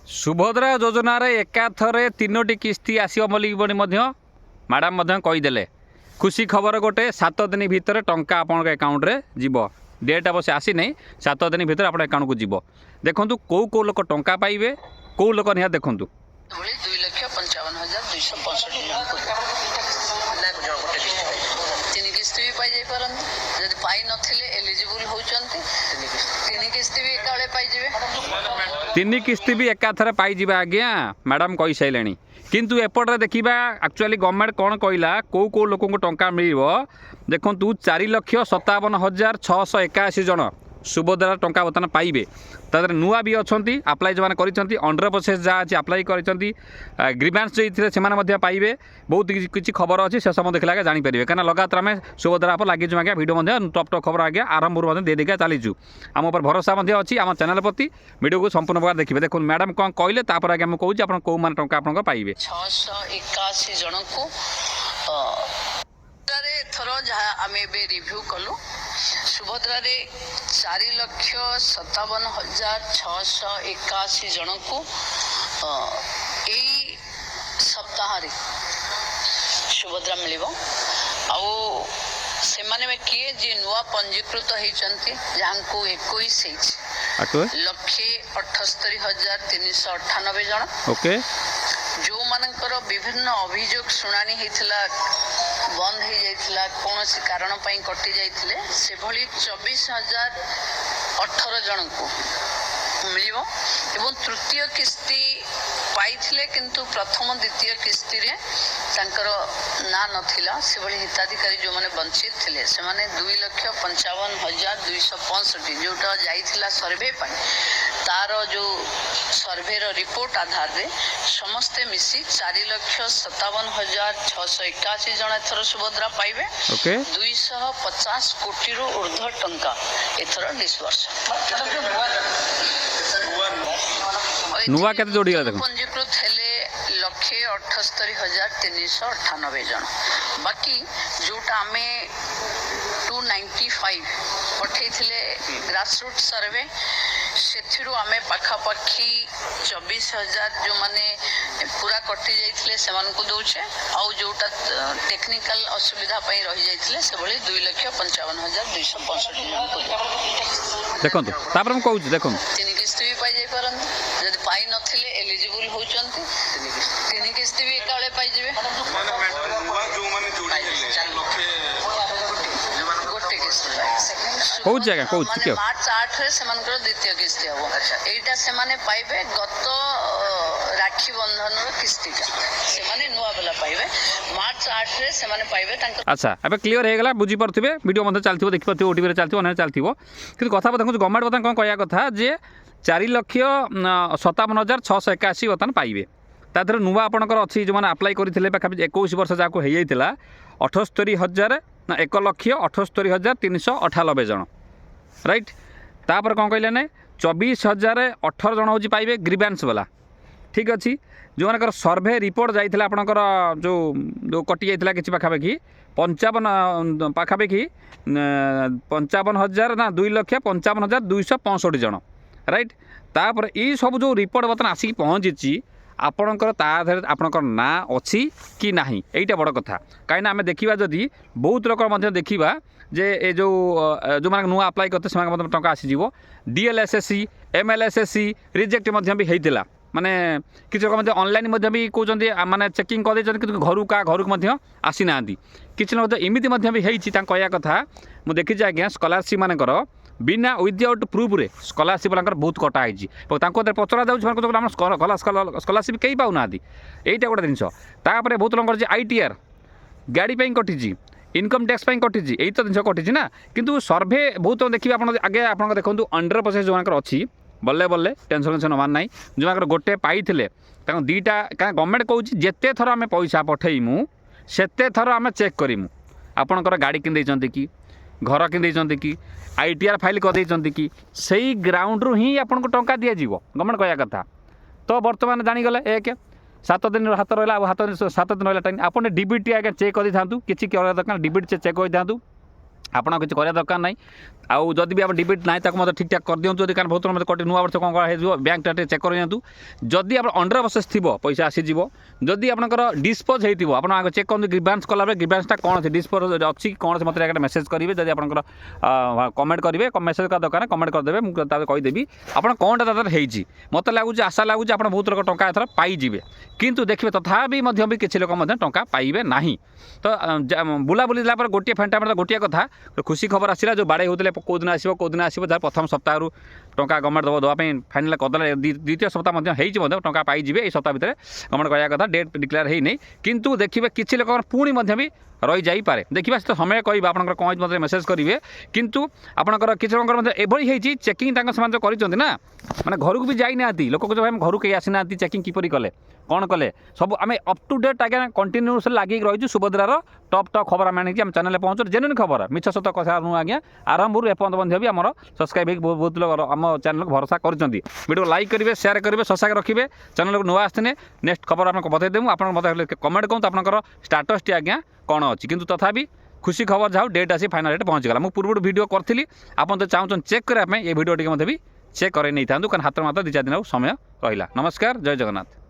सुभद्रा योजन एकाथरे 3टी किस्ती आसो बोली मैडम कहीदे खुशी खबर गोटे 7 दिन भितर टंका आपण अकाउंट रे जीव डेट अवश्य आसी नहीं 7 दिन भितर आप अकाउंट को जीव देखु कौ कौ लोक टंका पाइबे कौ लोक निहा देखु 2,55,265 किस्ती भी पाई जाई परन जदि पाई नथिले एलिजिबल होचंती 3 किस्ती भी एकाळे पाई जिवे 3 किस्ती भी एकाथरे पाई जिबा आज्ञा मैडम कही साइलेनी किंतु एपटे देखा एक्चुअली गवर्नमेंट कौन कहला कौ कौ लोक टंका मिल देखु 4,57,681 जन सुभद्रा टंका बर्तमान पाइबे तर नुआ भी अच्छा आप्लाय जो मैंने अंडर प्रोसेस जहाँ अच्छी आप्लाय करी ग्रीवांस जो से पाइबे बहुत किसी खबर अच्छी से सब देखला जानीपर कहीं लगातार आम सुभद्रा पर लगे आज्ञा भिडियो टप टप खबर आज्ञा आरंभ दे देखा चलीचु आम उपर भरोसा अच्छी आम चैनल प्रति वीडियो को संपूर्ण प्रकार देखिए देखो मैडम कौन कहले तापर आगे मुझे कहूँ आप कौ मान टंका आप पाइबे 681 जन को थर जहाँ आम रिव्यू कलु सुभद्रा 4,57,681 जन को यही सप्ताह सुभद्रा मिल से किए जी नुआ पंजीकृत होती जहाँ को 21,78,398 जन ओके जो मानकर विभिन्न अभियोग शुणानी होता बंद हो जाता कौन कारण कटि जाते से 24,018 जन को मिल तृतीय किस्ती पाई किंतु प्रथम द्वितीय किस्ती रे तांकर ना नथिला से भली हिताधिकारी जो माने वंचित थिले से माने 2,55,265 जोटा जाइथिला सर्वे पाई तार जो सर्वे रो रिपोर्ट आधार रे समस्ते मिसी 4,57,681 जन एथर सुभद्रा पाइबे ओके 250 कोटी रो ऊर्ध्व टंका एथर डिस्बर्स नुआ केते जोड़ी गला देखो पंजीकृत हेले 1,78,398 जन बाकी जोटा आमे 295 पठे थिले ग्रासरूट सर्वे सेथिरु आमे पाखापाखी 24,000 जो माने पूरा कटि जाइथिले सेमान को दउछे आ जोटा टेक्निकल असुविधा पई रहि जाइथिले से भली 2,55,265 जन को देखो तापर हम कहू देखो 3 किस्ती भी पाई जाई परन जदि पाई नथिले एलिजिबल होचंती 3 किस्ती भी एकाळे पाई जिवे गोटे किस्ती कहू जगह कहू ठीक है मार्च 8 रे सेमानकर द्वितीय किस्ती हबो एटा सेमाने पाइबे गत राखी बंधन रो किस्तीटा सेमाने नुआ वाला पाइबे मार्च 8 रे सेमाने पाइबे तांकर अच्छा अब क्लीयर हो गला बुझी परथिबे वीडियो मध्ये चलथिबो देखि परथिबो ओटीवी रे चलथिबो अने चलथिबो किंतु कथा देखु गवर्नमेंट बता कोन कहया कथा जे 4,57,681 बर्तमान पाइबे तादर नुआ आपणकर अच्छी जो मैंने आप्लाय करते पाखापि 21 वर्ष जहाँ हो जाता 1,78,398 जन राइट तापर कौन कहले ना 24,018 जन हूँ पाइबे ग्रीवांस वाला ठीक अच्छी जो मानकर सर्वे रिपोर्ट जाइए आपणकर जो कटि जाइए कि पाखापाखि 55 पाखापाखि 55,000 ना 2,55,265 जन राइट तापर ये सब जो रिपोर्ट बर्तमान आसिक पहुँची आपणकर ताधर आपणकर ना अच्छी कि नहीं यहीटा बड़ कथा कहीं आम देखा जदि बहुत लोक देखा जे ए जो जो मैंने नुआ आप्लाय करते से टंका आसीज DLSSC MLSSC रिजेक्ट भी होता माने किसी लोग ऑनलाइन भी कहते माने चेकिंग कर घर का घर को आसी ना किसी इमिति भी कहया कथा मुझे देखी आज्ञा स्कॉलरशिप मानकर बिना विदाउट प्रूफ रे स्कॉलरशिप बहुत कटा पचरा जाऊँ स्कॉलरशिप कहीं पाऊना यहीटा गोटे जिन बहुत लोग ITR गाड़ी कटिजी इनकम टैक्स कटिजी यही तो जिन कटिजी ना किंतु सर्वे बहुत देखिए आगे आप देखो अंडर प्रोसेस जो अच्छी बल्ले बल्ले टेंशन नबार ना जो गोटे पाई दीटा क्या गवर्नमेंट कहूँ जिते थर आम पैसा पठेमु सेते थर आम चेक करूँ आपणकर गाड़ी कि कि घर कि ITR फाइल करदे कि सही ग्राउंड रू ही आपको टंका दिज्व गवर्नमेंट कहया कथा तो बर्तमान जानीगले 7 दिन हाथ रहा हाथ 7 दिन रहा टाइम आपने DBT आगे चेक कर था किसी दरकार DBT चेक कर था ଆପଣ କିଛି କରିବା ଦରକାର ନାହିଁ। ଆଉ ଯଦି ବି ଆପଣ ଡିପୋଜିଟ୍ ନାହିଁ ତାକୁ ମୋତେ ଠିକ୍ ଠାକ୍ କରିଦିଅନ୍ତୁ। ଯଦି କାରଣ ବହୁତ ମୋତେ କଟି ନୂଆ ବର୍ଷ କ'ଣ ହେଇଯିବ ବ୍ୟାଙ୍କଟା ଟିକେ ଚେକ୍ କରିଦିଅନ୍ତୁ। ଯଦି ଆପଣ ଅଣ୍ଡର ପ୍ରୋସେସ୍ ଥିବ ପଇସା ଆସିଯିବ। ଯଦି ଆପଣଙ୍କର ଡିସ୍ପୋଜ୍ ହେଇଥିବ ଆପଣ ଆଗ ଚେକ୍ କରନ୍ତୁ ଗ୍ରିଭାନ୍ସ କଲାବେଳେ ଗ୍ରିଭାନ୍ସଟା କ'ଣ ଅଛି ଡିସ୍ପୋଜ୍ ଅଛି କି କ'ଣ ଅଛି ମୋତେ ଆগে ମେସେଜ୍ କରିବେ। ଯଦି ଆପଣଙ୍କର କମେଣ୍ଟ କରିବେ ମେସେଜ୍ କରିବା ଦରକାର କମେଣ୍ଟ କରିଦେବେ ମୁଁ ତାପରେ କହିଦେବି ଆପଣ କ'ଣ ତା ଦେହରେ ହେଇଛି। ମୋତେ ଲାଗୁଛି ଆଶା ଲାଗୁଛି ଆପଣ ବହୁତ ଲୋକ ଟଙ୍କା ଏଥର ପାଇଯିବେ। କିନ୍ତୁ ଦେଖିବେ ତଥାପି ମଧ୍ୟ ବି କିଛି ଲୋକ ମଧ୍ୟ ଟଙ୍କା ପାଇବେ ନାହିଁ। ତ ବୁଲାବୁଲି ଦେଲା ପରେ ଗୋଟିଏ ଫେଣ୍ଟା ଗୋଟିଏ କଥା ଖୁସି ଖବର ଆସିଲା ଯେଉଁ ବାଡ଼େଇ ହେଉଥିଲେ କେଉଁଦିନ ଆସିବ ଯାହା ପ୍ରଥମ ସପ୍ତାହରୁ ଟଙ୍କା ଗଭର୍ଣ୍ଣମେଣ୍ଟ ଦେବା ପାଇଁ ଫାଇନାଲ୍ କରିଦେଲେ। ଦ୍ୱିତୀୟ ସପ୍ତାହ ମଧ୍ୟ ହେଇଛି ମଧ୍ୟ ଟଙ୍କା ପାଇଯିବେ ଏଇ ସପ୍ତାହ ଭିତରେ ଗଭର୍ଣ୍ଣମେଣ୍ଟ କହିବା କଥା ଡେଟ୍ ଡିକ୍ଲେୟାର ହେଇନି। କିନ୍ତୁ ଦେଖିବେ କିଛି ଲୋକଙ୍କର ପୁଣି ମଧ୍ୟ ବି ରହିଯାଇପାରେ। ଦେଖିବା ସେ ତ ସମୟ କହିବା ଆପଣଙ୍କର କ'ଣ ହେଇଛି ମୋତେ ମେସେଜ୍ କରିବେ। କିନ୍ତୁ ଆପଣଙ୍କର କିଛି ଲୋକଙ୍କର ମଧ୍ୟ ଏଭଳି ହେଇଛି ଚେକିଂ ତାଙ୍କ ସେମାନେ ଯେଉଁ କରିଛନ୍ତି ନା ମାନେ ଘରକୁ ବି ଯାଇନାହାନ୍ତି ଲୋକ କହୁଛନ୍ତି ଭାଇ ଘରକୁ କେହି ଆସିନାହାନ୍ତି ଚେକିଂ କିପରି କଲେ କ'ଣ କଲେ ସବୁ ଆମେ ଅପ୍ ଟୁ ଡେଟ୍ ଆଜ୍ଞା କଣ୍ଟିନ୍ୟୁସଲି ଲାଗିକି ରହିଛୁ। ସୁଭଦ୍ରାର ଟପ୍ ଖବର ଆମେ ଆଣିକି ଆମ ଚ୍ୟାନେଲରେ ପହଞ୍ଚୁ ଜେନ୍ୟୁନ୍ ଖବର ମିଛ ସତ କଥା ନୁହଁ ଆଜ୍ଞା। ଆରମ୍ଭରୁ ଏପର୍ଯ୍ୟନ୍ତ ମଧ୍ୟ ବି ଆମର ସବସ୍କ୍ରାଇବ୍ ହେଇକି ବହୁତ ଲୋକ ଆମ ଚ୍ୟାନେଲକୁ ଭରସା କରୁଛନ୍ତି। ଭିଡ଼ିଓ ଲାଇକ୍ କରିବେ ସେୟାର କରିବେ ସବସ୍କ୍ରାଇବ୍ ରଖିବେ ଚ୍ୟାନେଲକୁ ନୂଆ ଆସିଥିଲେ ନେକ୍ସଟ ଖବର ଆମେ ବତେଇଦେବୁ। ଆପଣ ମୋତେ କମେଣ୍ଟ କରନ୍ତୁ ଆପଣଙ୍କର ଷ୍ଟାଟସ୍ଟି ଆଜ୍ଞା କ'ଣ ଅଛି। କିନ୍ତୁ ତଥାପି ଖୁସି ଖବର ଯାଉ ଡେଟ୍ ଆସି ଫାଇନାଲ୍ ଡେଟ୍ ପହଞ୍ଚିଗଲା। ମୁଁ ପୂର୍ବରୁ ଭିଡ଼ିଓ କରିଥିଲି ଆପଣ ଯଦି ଚାହୁଁଛନ୍ତି ଚେକ୍ କରିବା ପାଇଁ ଏ ଭିଡ଼ିଓ ଟିକେ ମଧ୍ୟ ବି ଚେକ୍ କରାଇ ନେଇଥାନ୍ତୁ କାରଣ ହାତରେ ମାତ୍ର 2-4 ଦିନ ସମୟ ରହିଲା। ନମସ୍କାର ଜୟ ଜଗନ୍ନାଥ।